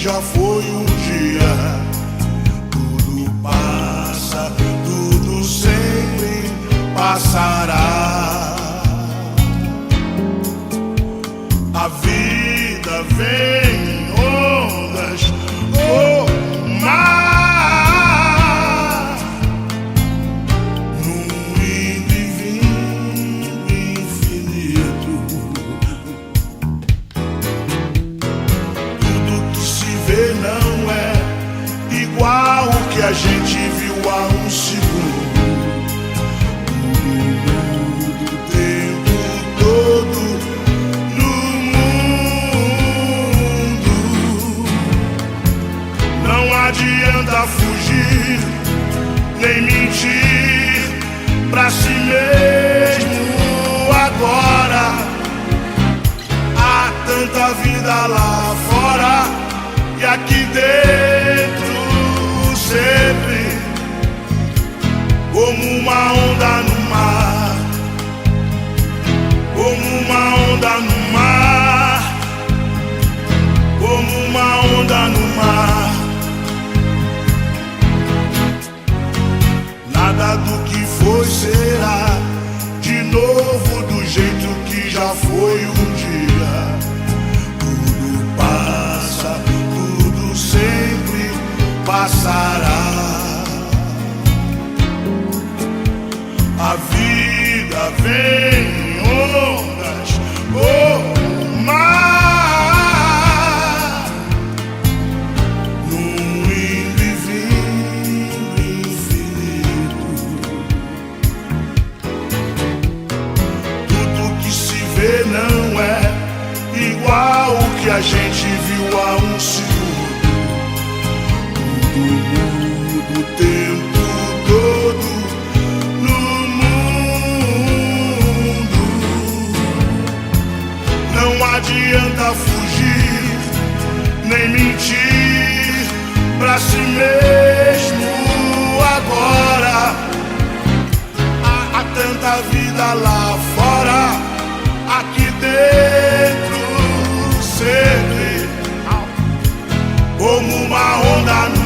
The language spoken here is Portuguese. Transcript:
já foi um dia. Tudo passa, tudo sempre passará. A vida vem em ondas, oh mar, num indo e vindo infinito. Tudo que se vê não é igual o que a gente viu há um segundo. Adianta fugir, nem mentir pra si mesmo agora. Há tanta vida lá fora e aqui dentro sempre, como uma onda no mar, como uma onda no mar, como uma onda no mar. Nada do que foi será de novo do jeito que já foi um dia. Tudo passa, tudo sempre passará. A vida vem em ondas, oh mar, num indo e vindo infinito. Não é igual o que a gente viu há um segundo. Tudo muda o tempo todo no mundo. Não adianta fugir, nem mentir pra si mesmo agora. Há tanta vida lá fora, aqui dentro sempre, como uma onda no